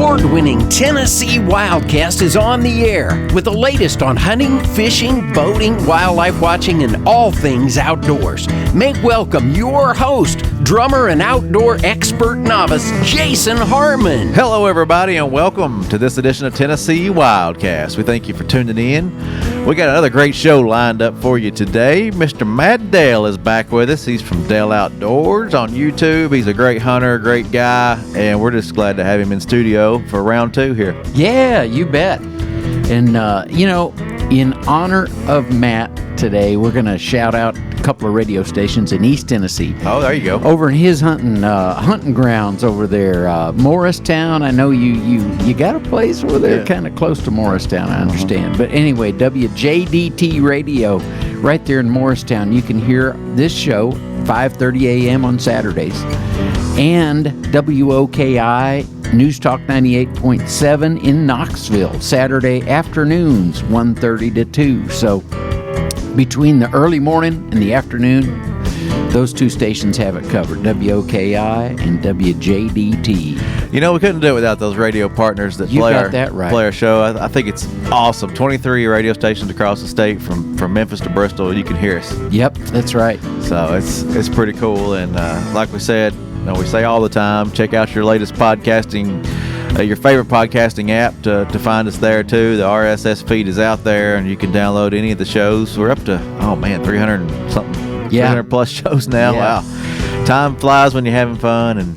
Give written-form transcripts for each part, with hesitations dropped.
award-winning Tennessee Wildcast is on the air with the latest on hunting, fishing, boating, wildlife watching, and all things outdoors. Make welcome your host, drummer and outdoor expert novice, Jason Harmon. Hello, everybody, and welcome to this edition of Tennessee Wildcast. We thank you for tuning in. We got another great show lined up for you today. Mr. Matt Dale is back with us. He's from Dale Outdoors on YouTube. He's a great hunter, great guy, and we're just glad to have him in studio for round two here. Yeah, you bet. And, in honor of Matt today, we're going to shout out a couple of radio stations in East Tennessee. Oh, there you go. Over in his hunting grounds over there, Morristown. I know you got a place over there kind of close to Morristown, I understand. But anyway, WJDT Radio right there in Morristown. You can hear this show 5:30 a.m. on Saturdays. And WOKI News Talk 98.7 in Knoxville, Saturday afternoons, 1:30 to 2. So between the early morning and the afternoon, those two stations have it covered, WOKI and WJDT. You know, we couldn't do it without those radio partners that play our show. I think it's awesome. 23 radio stations across the state from Memphis to Bristol. You can hear us. Yep, that's right. So it's pretty cool. And like we said, we say all the time, check out your latest podcasting, your favorite podcasting app to find us there too. The RSS feed is out there, and you can download any of the shows. We're up to 300 and something, 300 plus shows now. Yeah. Wow, time flies when you're having fun and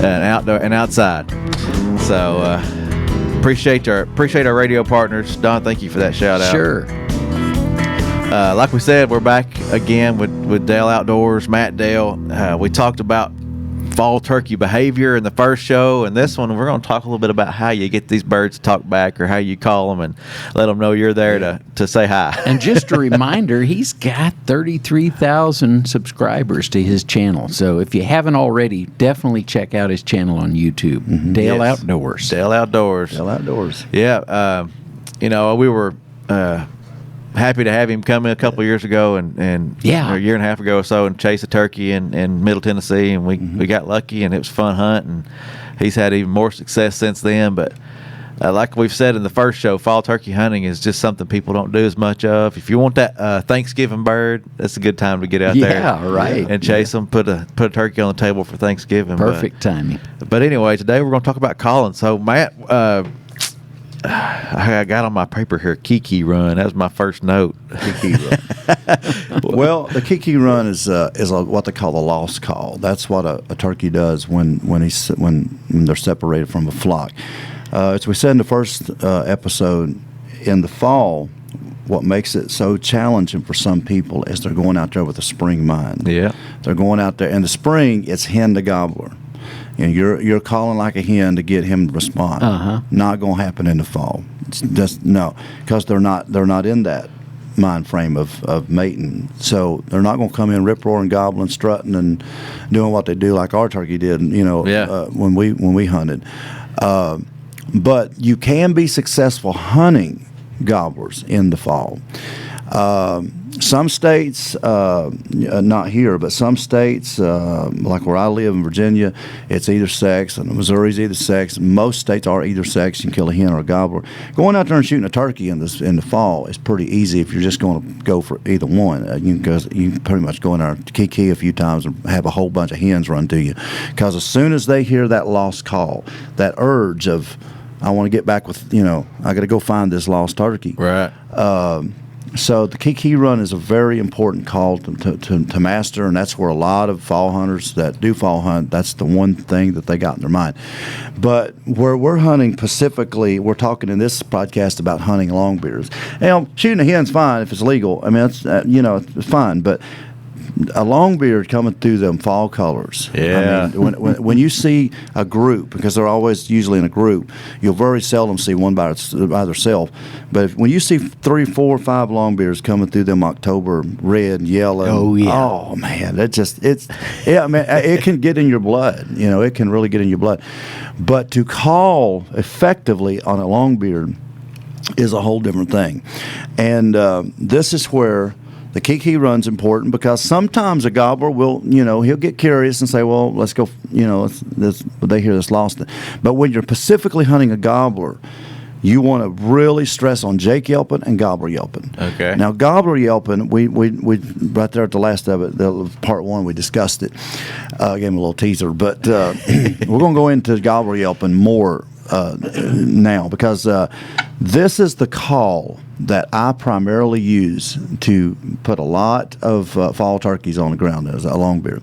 outdoor and outside. So appreciate our radio partners. Don, thank you for that shout out. Sure. Like we said, we're back again with Dale Outdoors, Matt Dale. We talked about fall turkey behavior in the first show, and this one we're going to talk a little bit about how you get these birds to talk back, or how you call them and let them know you're there to say hi. And just a reminder, he's got 33,000 subscribers to his channel, so if you haven't already, definitely check out his channel on YouTube. Mm-hmm. Dale Outdoors. Dale Outdoors. Dale Outdoors. Yeah. We were happy to have him come in a couple of years ago and a year and a half ago or so and chase a turkey in Middle Tennessee, and we got lucky, and it was a fun hunt, and he's had even more success since then. But like we've said in the first show, fall turkey hunting is just something people don't do as much of. If you want that Thanksgiving bird, that's a good time to get out there and chase them, put a turkey on the table for Thanksgiving. Perfect timing. But anyway, today we're going to talk about calling. So Matt, I got on my paper here, Kiki run. That was my first note. Kiki run. Well, the Kiki run is what they call the lost call. That's what a turkey does when they're separated from a flock. As we said in the first episode, in the fall, what makes it so challenging for some people is they're going out there with a spring mind. Yeah, they're going out there in the spring. It's hen to gobbler. And you're calling like a hen to get him to respond. Not going to happen in the fall. It's just no, because they're not in that mind frame of mating. So they're not going to come in rip roaring, gobbling, strutting, and doing what they do like our turkey did. When we hunted. But you can be successful hunting gobblers in the fall. Some states, not here, but some states, like where I live in Virginia, it's either sex, and Missouri's either sex. Most states are either sex. You can kill a hen or a gobbler. Going out there and shooting a turkey in the fall is pretty easy if you're just going to go for either one. You can pretty much go in there and kiki a few times and have a whole bunch of hens run to you. Because as soon as they hear that lost call, that urge of, I want to get back with, I got to go find this lost turkey. Right. So the Kiki run is a very important call to master, and that's where a lot of fall hunters that do fall hunt, that's the one thing that they got in their mind. But where we're hunting specifically, we're talking in this podcast about hunting longbeards. Shooting a hen's fine if it's legal. I mean, it's it's fine, but a longbeard coming through them fall colors. Yeah. I mean, when you see a group, because they're always usually in a group, you'll very seldom see one by themselves. But when you see 3, 4, 5 longbeards coming through them October red and yellow, oh man, it can get in your blood. It can really get in your blood. But to call effectively on a longbeard is a whole different thing, and this is where The kiki run's important because sometimes a gobbler will, he'll get curious and say, well, let's go, they hear this lost. But when you're specifically hunting a gobbler, you want to really stress on Jake yelping and gobbler yelping. Okay. Now, gobbler yelping, we right there at the last of it, the part one, we discussed it. Gave him a little teaser, but we're going to go into gobbler yelping more now because this is the call that I primarily use to put a lot of fall turkeys on the ground as a longbeard.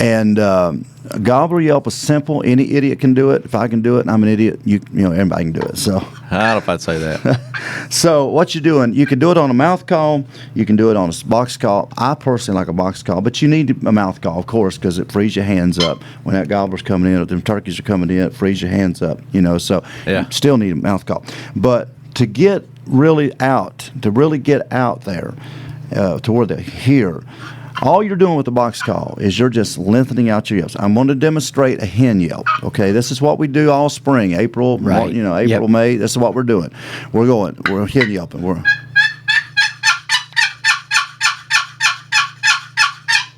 And a gobbler yelp is simple. Any idiot can do it. If I can do it and I'm an idiot, everybody can do it. So I don't know if I'd say that. So what you're doing, you can do it on a mouth call. You can do it on a box call. I personally like a box call, but you need a mouth call, of course, because it frees your hands up. When that gobbler's coming in or them turkeys are coming in, it frees your hands up, So Yeah. you still need a mouth call. But to get really get out there to where they hear, all you're doing with the box call is you're just lengthening out your yelps. I'm going to demonstrate a hen yelp. Okay, this is what we do all spring, April, Right. April, May. This is what we're doing. We're hen yelping.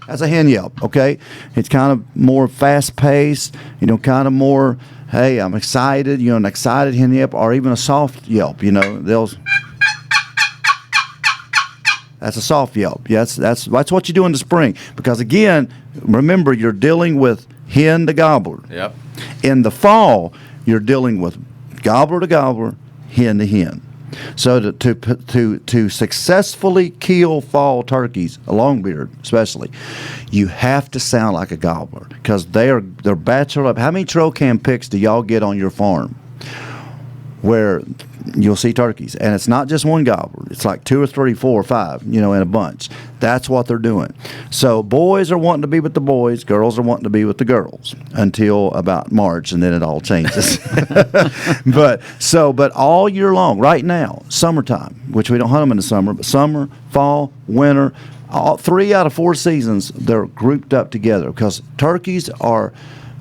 That's a hen yelp. Okay, it's kind of more fast paced. Kind of more. Hey, I'm excited. An excited hen yelp, or even a soft yelp. That's a soft yelp. Yeah, that's what you do in the spring. Because again, remember, you're dealing with hen to gobbler. Yep. In the fall, you're dealing with gobbler to gobbler, hen to hen. So to successfully kill fall turkeys, a longbeard especially, you have to sound like a gobbler because they're bachelor up. How many trail cam pics do y'all get on your farm where you'll see turkeys, and it's not just one gobbler, it's like 2 or 3, 4 or 5, in a bunch. That's what they're doing. So boys are wanting to be with the boys, girls are wanting to be with the girls until about March, and then it all changes. but all year long, right now, summertime, which we don't hunt them in the summer, but summer, fall, winter, all 3 out of 4 seasons, they're grouped up together because turkeys are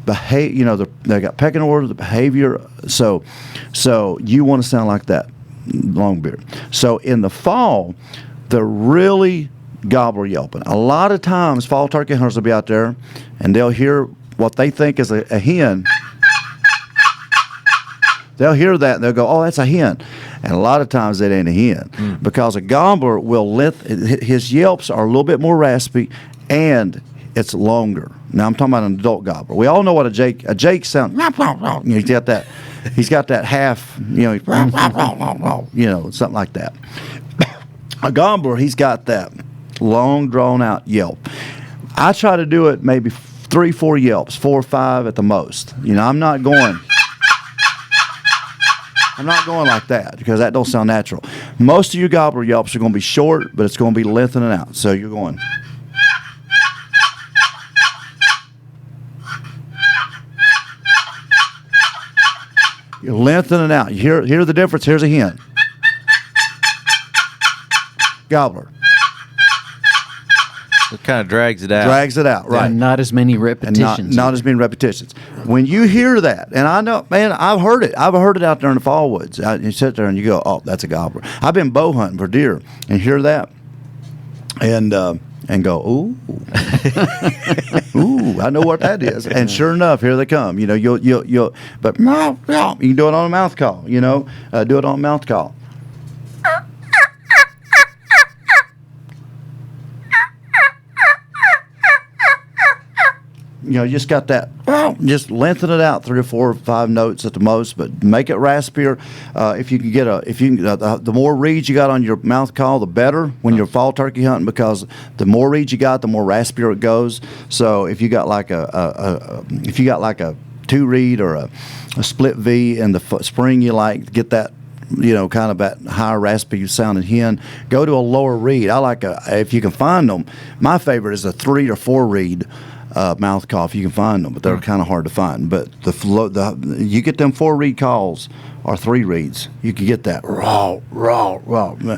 they got pecking order, the behavior. So you want to sound like that, longbeard. So in the fall, they're really gobbler yelping. A lot of times, fall turkey hunters will be out there, and they'll hear what they think is a hen. They'll hear that, and they'll go, oh, that's a hen. And a lot of times, that ain't a hen. Because a gobbler his yelps are a little bit more raspy, and it's longer. Now I'm talking about an adult gobbler. We all know what a Jake sound. He's got that half, something like that. A gobbler, he's got that long drawn out yelp. I try to do it maybe 3, 4 yelps, 4 or 5 at the most. I'm not going like that because that don't sound natural. Most of your gobbler yelps are going to be short, but it's going to be lengthening out. So you're going. You're lengthening out. You hear the difference? Here's a hen. Gobbler. It kind of drags it out. Right. And not as many repetitions. Not as many repetitions. When you hear that, and I know, man, I've heard it. I've heard it out there in the fall woods. You sit there and you go, oh, that's a gobbler. I've been bow hunting for deer and hear that and go, ooh, ooh, I know what that is. And sure enough, here they come. But you can do it on a mouth call. Do it on a mouth call. You just got that, just lengthen it out 3 or 4 or 5 notes at the most, but make it raspier. If you can get the more reeds you got on your mouth call, the better when you're fall turkey hunting, because the more reeds you got, the more raspier it goes. So if you got like a 2 reed or a split V in the spring, you like get that, kind of that higher raspy sounding hen, go to a lower reed. I like if you can find them. My favorite is a 3 or 4 reed mouth call if you can find them, but they're kind of hard to find. But you get them 4 reed calls or 3 reeds, you can get that raw.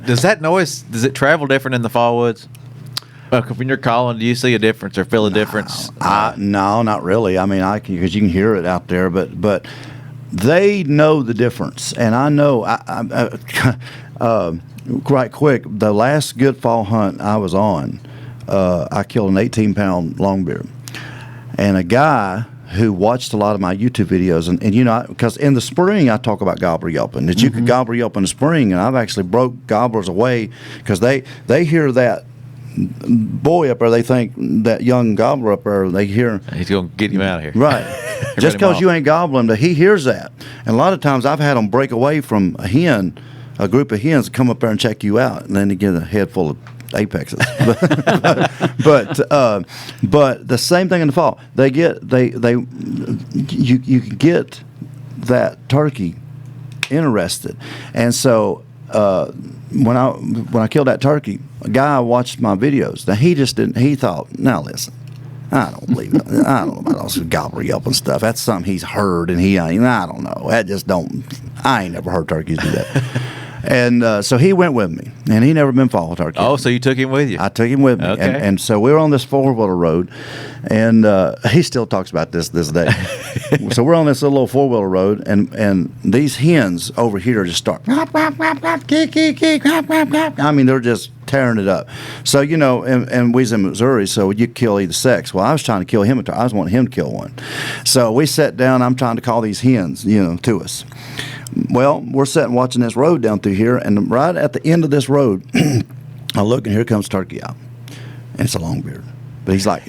Does that noise, does it travel different in the fall woods? When you're calling, do you see a difference or feel a difference? No, not really. I mean, because you can hear it out there, but they know the difference, and I know. right quick, the last good fall hunt I was on, I killed an 18-pound longbeard. And a guy who watched a lot of my YouTube videos, and you know, because in the spring I talk about gobbler yelping, that you could gobble yelp in the spring, and I've actually broke gobblers away because they hear that boy up there, they think that young gobbler up there, they hear he's going to get him out of here. Right. Just because you ain't gobbling, he hears that. And a lot of times I've had them break away from a hen, a group of hens, come up there and check you out, and then they get a head full of apexes. but the same thing in the fall. You can get that turkey interested, and so when I killed that turkey, a guy watched my videos. Now he just didn't. He thought, now listen, I don't believe it. I don't know about all this gobbler yelping stuff. That's something he's heard, and I don't know. That just don't. I ain't never heard turkeys do that. And so he went with me, and he never been fall turkey. Oh, so you took him with you? I took him with me, okay. and so we were on this four-wheeler road, and he still talks about this day. So we're on this little four-wheeler road, and these hens over here just start, I mean, they're just tearing it up. So, you know, and we was in Missouri, so you kill either sex. Well, I was trying to kill him. I was wanting him to kill one. So we sat down. I'm trying to call these hens, you know, to us. Well, we're sitting watching this road down through here, and right at the end of this road, I look, and here comes turkey out, and it's a long beard. But he's like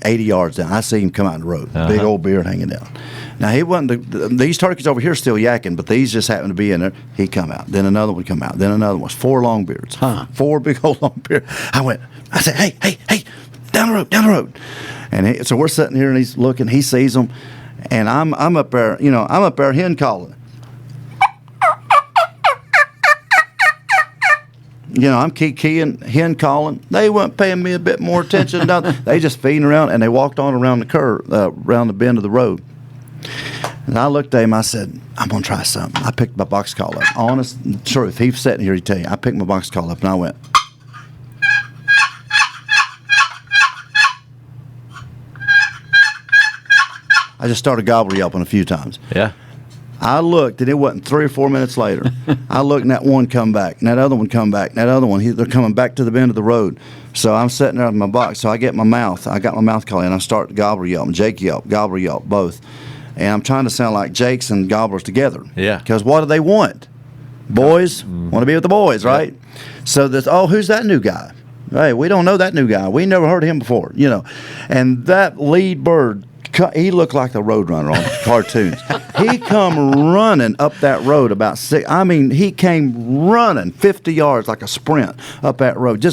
80 yards down. I see him come out the road, big old beard hanging down. Now he wasn't. These turkeys over here are still yakking, but these just happened to be in there. He come out. Then another one come out. Then another one. 4 long beards. Four big old long beards. I said, hey, down the road. And so we're sitting here, and he's looking. He sees them, and I'm up there. You know, I'm up there hen calling. You know, I'm keying, hen calling. They weren't paying me a bit more attention. They just feeding around, and they walked on around the curve, around the bend of the road. And I looked at him. I said, I'm going to try something. I picked my box call up. Honest truth. He's sitting here, he'd tell you. I picked my box call up, and I went. I just started gobbler yelping a few times. Yeah. I looked, and it wasn't 3 or 4 minutes later. I looked, and that one come back, and that other one come back, and that other one, they're coming back to the bend of the road. So I'm sitting there with my box. So I got my mouth call, and I start gobbler yelp, Jake yelp, gobbler yelp, both. And I'm trying to sound like Jakes and gobblers together. Yeah. Because what do they want? Boys want to be with the boys, right? Yep. So who's that new guy? Hey, we don't know that new guy. We never heard of him before, you know. And that lead bird, he looked like the Roadrunner on cartoons. He come running up that road about 6. I mean, he came running 50 yards like a sprint up that road.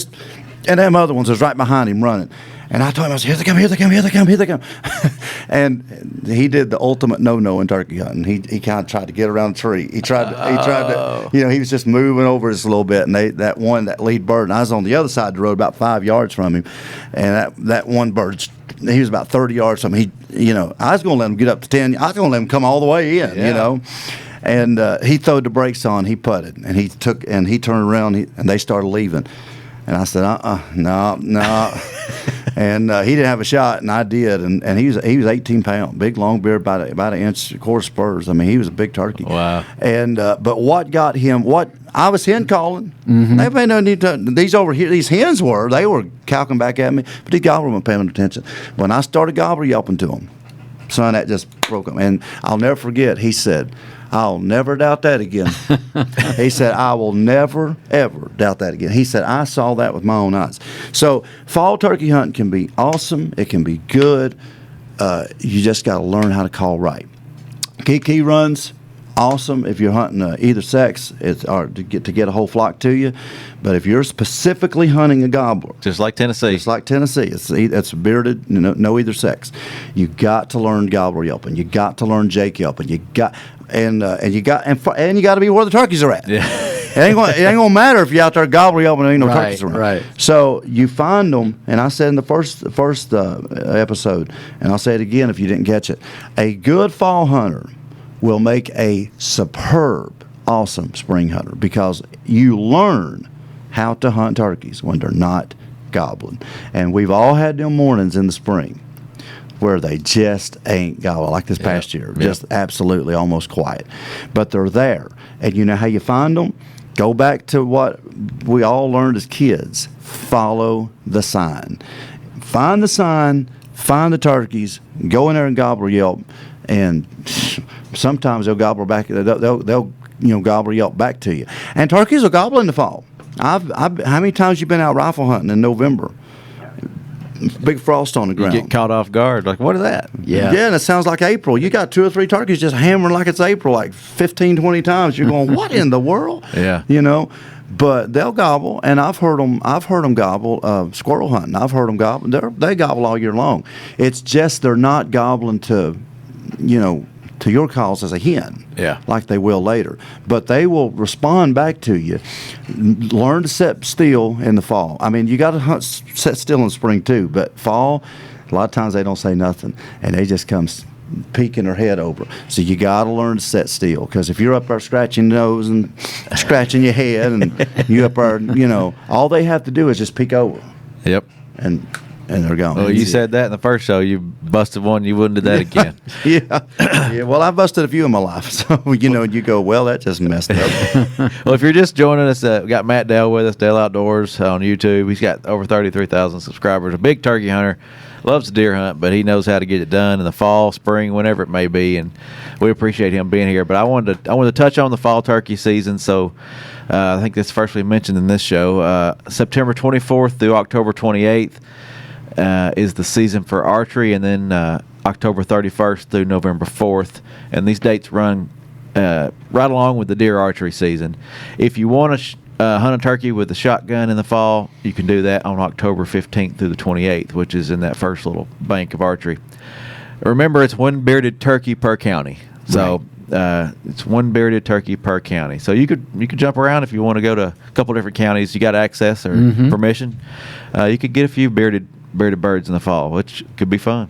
And them other ones was right behind him running. And I told him, I said, here they come. And he did the ultimate no-no in turkey hunting. He kind of tried to get around the tree. He tried to, you know, he was just moving over just a little bit. And that lead bird, and I was on the other side of the road about 5 yards from him. And that one bird, he was about 30 yards from me. You know, I was going to let him get up to 10. I was going to let him come all the way in, you know. And he throwed the brakes on. He putted. And he turned around, and they started leaving. And I said, no. And he didn't have a shot, and I did. And he was 18 pounds, big long beard, about an inch, quarter spurs. I mean, he was a big turkey. Wow. And but what got him? I was hen calling. Mm-hmm. They made no need to. These over here, these hens they were calking back at me, but these gobbler weren't paying attention. When I started gobbler yelping to them, son, that just broke them. And I'll never forget. He said, I'll never doubt that again. He said, I will never, ever doubt that again. He said, I saw that with my own eyes. So fall turkey hunting can be awesome. It can be good. You just got to learn how to call right. Key runs, awesome if you're hunting either sex, or to get a whole flock to you. But if you're specifically hunting a gobbler, just like Tennessee, it's bearded, no either sex. You got to learn gobbler yelping. You got to learn Jake yelping. You got to be where the turkeys are at. Yeah. It ain't gonna matter if you're out there gobbler yelping and ain't no turkeys around. Right. So you find them, and I said in the first episode, and I'll say it again if you didn't catch it. A good fall hunter will make a superb, awesome spring hunter because you learn how to hunt turkeys when they're not gobbling. And we've all had them mornings in the spring where they just ain't gobbling, like this past year, just absolutely almost quiet. But they're there. And you know how you find them? Go back to what we all learned as kids. Follow the sign. Find the sign, find the turkeys, go in there and gobble or yelp, and sometimes they'll gobble back. They'll gobble or yelp back to you. And turkeys will gobble in the fall. How many times you been out rifle hunting in November? Big frost on the ground. You get caught off guard. Like, what is that? Yeah. Yeah, and it sounds like April. You got 2 or 3 turkeys just hammering like it's April, like 15, 20 times. You're going, what in the world? Yeah. But they'll gobble, and I've heard them gobble squirrel hunting. I've heard them gobble. They gobble all year long. It's just they're not gobbling to your calls as a hen, like they will later. But they will respond back to you. Learn to set still in the fall. I mean, you got to set still in spring too, but fall, a lot of times they don't say nothing, and they just come peeking their head over. So you got to learn to set still, because if you're up there scratching your nose and scratching your head, and you up there, all they have to do is just peek over. Yep. And they're gone. Well, you said that in the first show. You busted one. You wouldn't do that again. Yeah. Well, I busted a few in my life. So, you go, well, that just messed up. Well, if you're just joining us, we got Matt Dale with us, Dale Outdoors on YouTube. He's got over 33,000 subscribers. A big turkey hunter. Loves to deer hunt, but he knows how to get it done in the fall, spring, whenever it may be, and we appreciate him being here. But I wanted to touch on the fall turkey season. So I think this firstly mentioned in this show. September 24th through October 28th. Is the season for archery, and then October 31st through November 4th. And these dates run right along with the deer archery season. If you want to hunt a turkey with a shotgun in the fall, you can do that on October 15th through the 28th, which is in that first little bank of archery. Remember, it's one bearded turkey per county. So it's one bearded turkey per county. So you could jump around if you want to go to a couple different counties. You got access or permission. You could get a few bearded birds in the fall, which could be fun.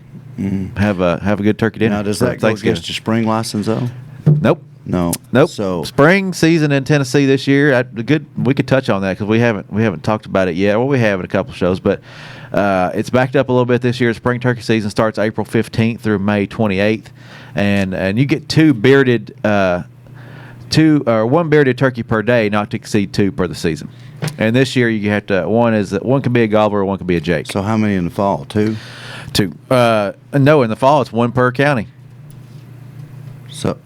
Have a good turkey dinner. Now, does that go against your spring license though? Nope. No. So spring season in Tennessee this year. We could touch on that because we haven't talked about it yet. Well, we have in a couple shows, but it's backed up a little bit this year. Spring turkey season starts April 15th through May 28th, and you get one bearded turkey per day, not to exceed 2 per the season. And this year you have to one can be a gobbler, one can be a jake. So how many in the fall? 2? 2. No, in the fall it's 1 per county. So.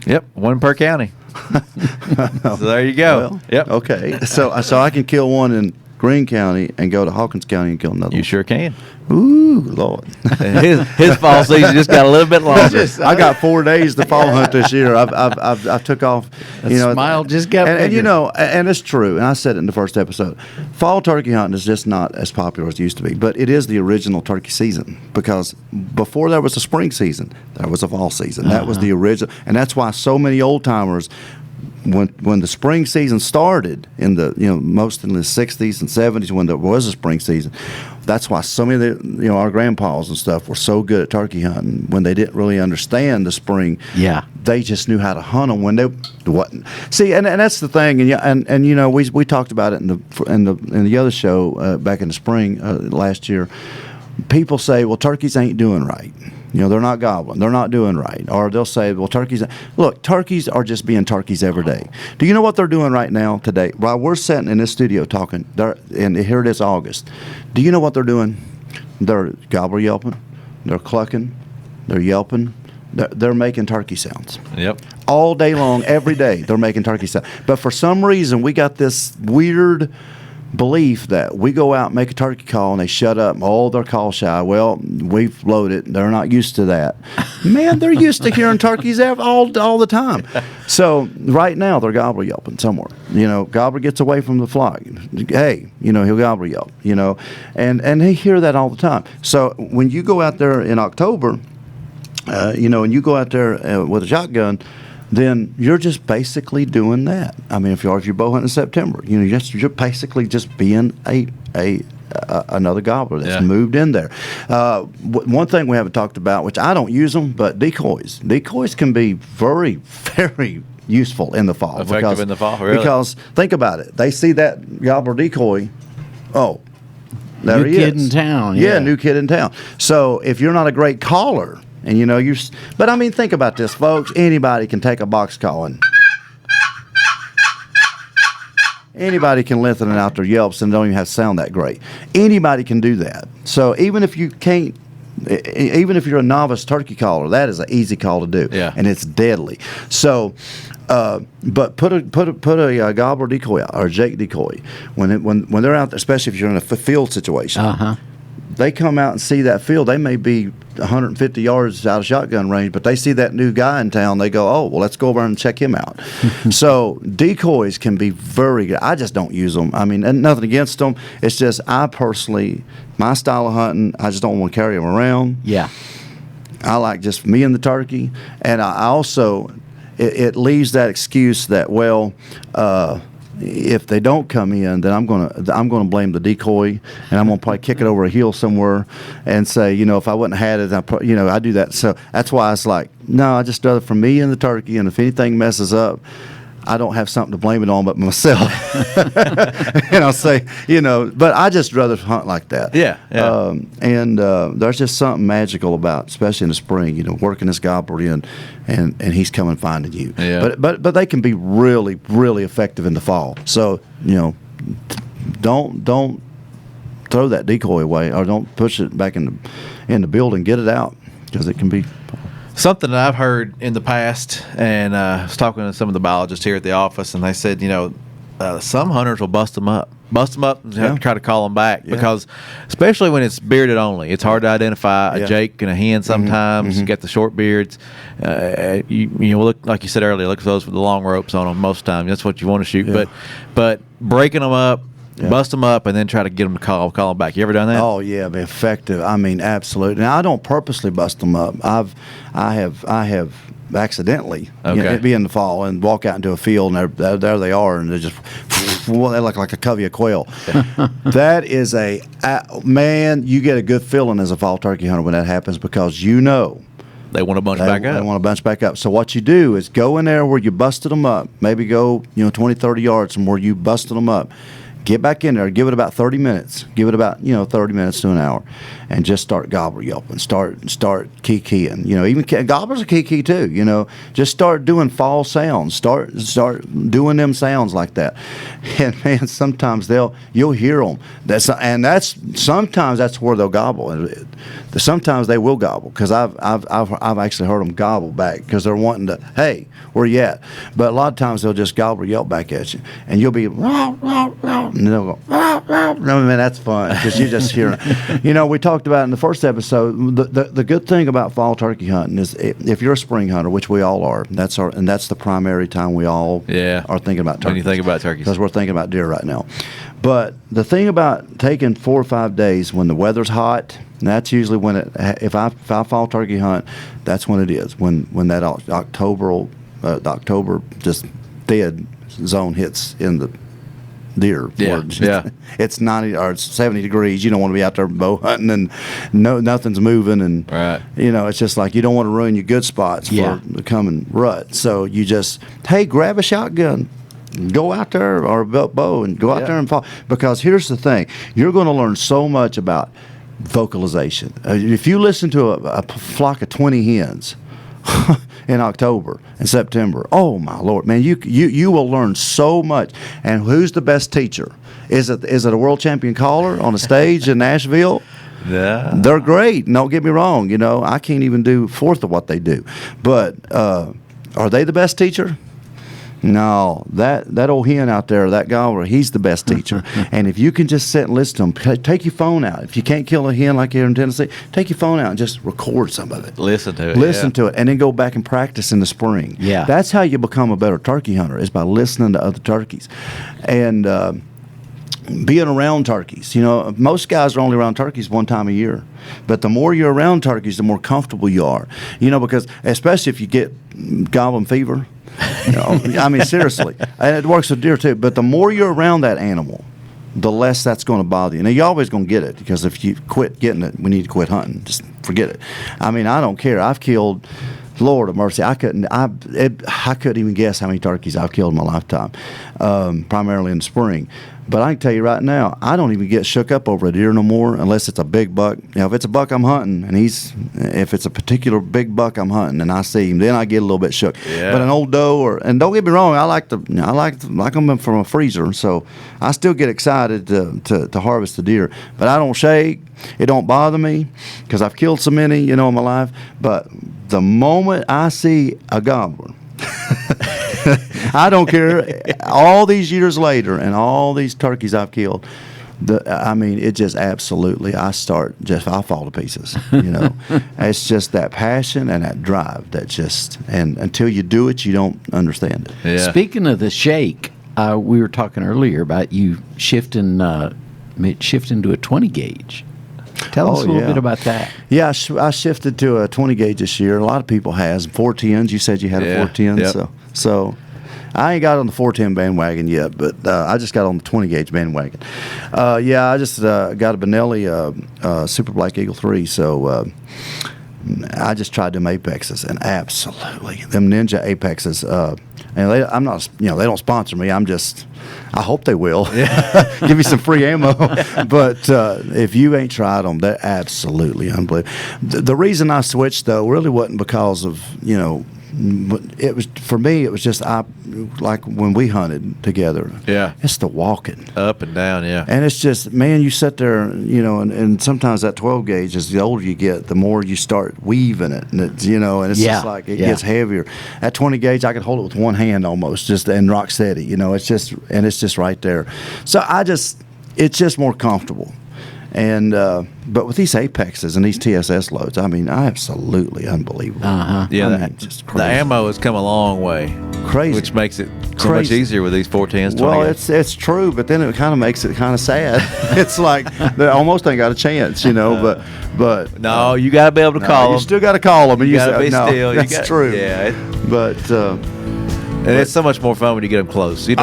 Yep, 1 per county. So there you go. Well, yep. Okay. So I can kill one in Greene County and go to Hawkins County and kill another. You sure can. Ooh, Lord. his fall season just got a little bit longer. I got 4 days to fall hunt this year. I took off. Smile just got and bigger. And it's true. And I said it in the first episode. Fall turkey hunting is just not as popular as it used to be, but it is the original turkey season, because before there was a spring season, there was a fall season. That was the original, and that's why so many old timers, when the spring season started in the most in the 60s and 70s, when there was a spring season, that's why so many of the, our grandpas and stuff were so good at turkey hunting. When they didn't really understand the spring, they just knew how to hunt them when they wasn't. See, and that's the thing, and we talked about it in the other show back in the spring last year. People say, well, turkeys ain't doing right. They're not gobbling. They're not doing right. Or they'll say, well, turkeys are just being turkeys every day. Do you know what they're doing right now today? While we're sitting in this studio talking, and here it is August. Do you know what they're doing? They're gobble yelping. They're clucking. They're yelping. They're making turkey sounds. Yep. All day long, every day, they're making turkey sounds. But for some reason, we got this weird belief that we go out and make a turkey call and they shut up. They're call shy. Well, we've loaded. They're not used to that. Man, they're used to hearing turkeys all the time. So right now they're gobbler yelping somewhere. Gobbler gets away from the flock. Hey, he'll gobbler yelp. And they hear that all the time. So when you go out there in October, and you go out there with a shotgun, then you're just basically doing that. I mean, if you're bow hunting in September, you're basically just being another gobbler that's moved in there. One thing we haven't talked about, which I don't use them, but decoys. Decoys can be very, very useful in the fall. Effective in the fall, really? Because think about it. They see that gobbler decoy. Oh, there he is. New kid in town. Yeah, new kid in town. So if you're not a great caller, and but I mean, think about this, folks. Anybody can take a box call and Anybody can lengthen it out their yelps and don't even have to sound that great. Anybody can do that. So even if you can't, even if you're a novice turkey caller, that is an easy call to do, and it's deadly. So, but put a gobbler decoy out or a Jake decoy when they're out there, especially if you're in a field situation. They come out and see that field. They may be 150 yards out of shotgun range, but they see that new guy in town. They go, oh, well, let's go over and check him out. So decoys can be very good. I just don't use them. I mean, and nothing against them. It's just I personally, my style of hunting, I just don't want to carry them around. Yeah. I like just me and the turkey. And I also, it leaves that excuse that, well, if they don't come in, then I'm gonna blame the decoy, and I'm gonna probably kick it over a hill somewhere, and say, if I wouldn't have had it, I do that. So that's why it's like, no, I just rather for me and the turkey, and if anything messes up, I don't have something to blame it on but myself. And I'll say, but I just rather hunt like that. Yeah. And there's just something magical about, especially in the spring, working this gobbler in, and he's coming finding you. Yeah. But they can be really, really effective in the fall. So, don't throw that decoy away, or don't push it back in the building. Get it out, because it can be. Something that I've heard in the past, and I was talking to some of the biologists here at the office, and they said, some hunters will bust them up and have to try to call them back, because especially when it's bearded only, it's hard to identify a Jake and a hen sometimes. You got the short beards. You look, like you said earlier, look for those with the long ropes on them most of the time. That's what you want to shoot. Yeah. But breaking them up, bust them up, and then try to get them to call them back. You ever done that? Oh yeah, be effective. I mean, absolutely. Now I don't purposely bust them up. I have accidentally be in the fall and walk out into a field, and there they are, and they're just they look like a covey of quail. That is man. You get a good feeling as a fall turkey hunter when that happens, because they want to bunch back up. They want to bunch back up. So what you do is go in there where you busted them up. Maybe go 20, 30 yards from where you busted them up. Get back in there. Give it about 30 minutes. Give it about 30 minutes to an hour, and just start gobbler yelping. Start keying. Even gobblers are key too. Just start doing fall sounds. Start doing them sounds like that. And man, sometimes you'll hear them. Sometimes that's where they'll gobble. Sometimes they will gobble, because I've actually heard them gobble back, because they're wanting to, hey, where you at? But a lot of times they'll just gobble yelp back at you, and you'll be rah, rah, rah, and they'll go rah, rah. No, man, that's fun, because you just hear them. We talked about in the first episode, the good thing about fall turkey hunting is, if you're a spring hunter, which we all are, that's the primary time we all are thinking about turkeys. When you think about turkeys, because we're thinking about deer right now. But the thing about taking 4 or 5 days when the weather's hot, that's usually when if I fall turkey hunt, that's when it is, when that October just dead zone hits in the deer. It's 90 or 70 degrees. You don't want to be out there bow hunting, and nothing's moving, and it's just like you don't want to ruin your good spots for the coming rut. So you just, hey, grab a shotgun, go out there, or a bow, and go out there and fall. Because here's the thing, you're going to learn so much about vocalization. If you listen to a flock of 20 hens in October and September, oh my Lord, man, you will learn so much. And who's the best teacher? Is it a world champion caller on a stage in Nashville? Yeah, they're great. Don't get me wrong. I can't even do fourth of what they do. But are they the best teacher? No, that old hen out there, that gobbler, he's the best teacher. And if you can just sit and listen to him, take your phone out. If you can't kill a hen like here in Tennessee, take your phone out and just record some of it. Listen to it, and then go back and practice in the spring. Yeah, that's how you become a better turkey hunter, is by listening to other turkeys, and being around turkeys. Most guys are only around turkeys one time a year, but the more you're around turkeys, the more comfortable you are. Because especially if you get goblin fever. I mean, seriously, and it works with deer too. But the more you're around that animal, the less that's going to bother you. Now, you're always going to get it, because if you quit getting it, we need to quit hunting. Just forget it. I mean, I don't care. I've killed Lord of mercy, I couldn't even guess how many turkeys I've killed in my lifetime, primarily in the spring. But I can tell you right now, I don't even get shook up over a deer no more unless it's a big buck. If it's a buck I'm hunting, and if it's a particular big buck I'm hunting, and I see him, then I get a little bit shook. Yeah. But an old doe, and don't get me wrong, I like them from a freezer, so I still get excited to harvest the deer. But I don't shake. It don't bother me because I've killed so many, in my life. But the moment I see a gobbler, I don't care. All these years later, and all these turkeys I've killed, it just absolutely. I fall to pieces. It's just that passion and that drive that and until you do it, you don't understand it. Yeah. Speaking of the shake, we were talking earlier about you shifting to a 20 gauge. Tell us a little bit about that. Yeah, I shifted to a 20 gauge this year. A lot of people has 410s. You said you had a 410, yep. So I ain't got on the 410 bandwagon yet, but I just got on the 20 gauge bandwagon. I just got a Benelli Super Black Eagle 3, so I just tried them Apexes, and absolutely them Ninja Apexes. And I'm not, they don't sponsor me. I hope they will. Give me some free ammo. But if you ain't tried them, they're absolutely unbelievable. The reason I switched, though, really wasn't because of, it was, for me, it was just like when we hunted together. Yeah. It's the walking. Up and down, yeah. And it's just, man, you sit there, and sometimes that 12 gauge, as the older you get, the more you start weaving it. And it's, and it's just like, it gets heavier. At 20 gauge, I could hold it with one hand almost, and rock steady. It's just right there. So it's just more comfortable. And but with these Apexes and these TSS loads, absolutely unbelievable. Yeah, just the crazy. ammo has come a long way. Crazy. Which makes it so much easier with these 410s. 20 Well, it's true, but then it kind of makes it kind of sad. It's like they almost ain't got a chance, but no, you got to be able to call them. You still got to call them, and You got to be still. That's true. Yeah, but. And it's so much more fun when you get them close. It's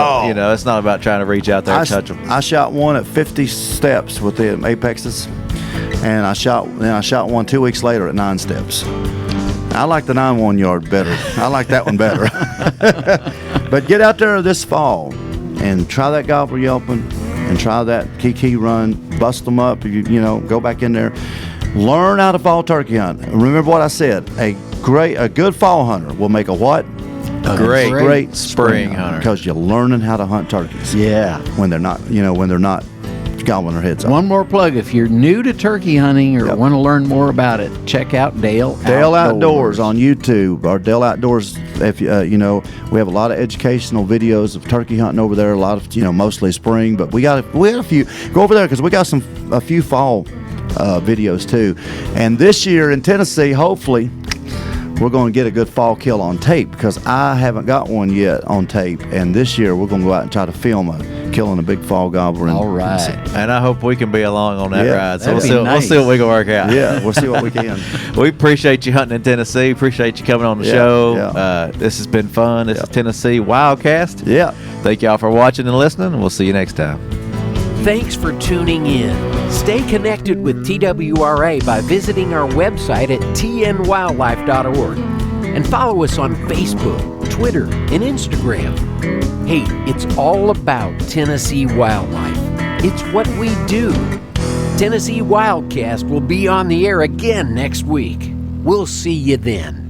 not about trying to reach out there and touch them. I shot one at 50 steps with the Apexes, and I shot one 2 weeks later at 9 steps. I like the 9-1 yard better. I like that one better. But get out there this fall and try that gobbler yelping, and try that key run. Bust them up. Go back in there. Learn how to fall turkey hunt. Remember what I said. A good fall hunter will make a what? A great spring hunter, because you're learning how to hunt turkeys. Yeah, when they're not gobbling their heads off. One more plug: if you're new to turkey hunting or want to learn more about it, check out Dale Outdoors on YouTube, or Dale Outdoors. If we have a lot of educational videos of turkey hunting over there. A lot of mostly spring, but we got a few. Go over there because we got a few fall videos too. And this year in Tennessee, hopefully, we're going to get a good fall kill on tape, because I haven't got one yet on tape. And this year we're going to go out and try to film killing a big fall gobbler. All right. And I hope we can be along on that ride. So we'll see what we can work out. Yeah, we'll see what we can. We appreciate you hunting in Tennessee. Appreciate you coming on the show. Yeah. This has been fun. This is Tennessee Wildcast. Yeah. Thank y'all for watching and listening, and we'll see you next time. Thanks for tuning in. Stay connected with TWRA by visiting our website at tnwildlife.org and follow us on Facebook, Twitter, and Instagram. Hey, it's all about Tennessee wildlife. It's what we do. Tennessee Wildcast will be on the air again next week. We'll see you then.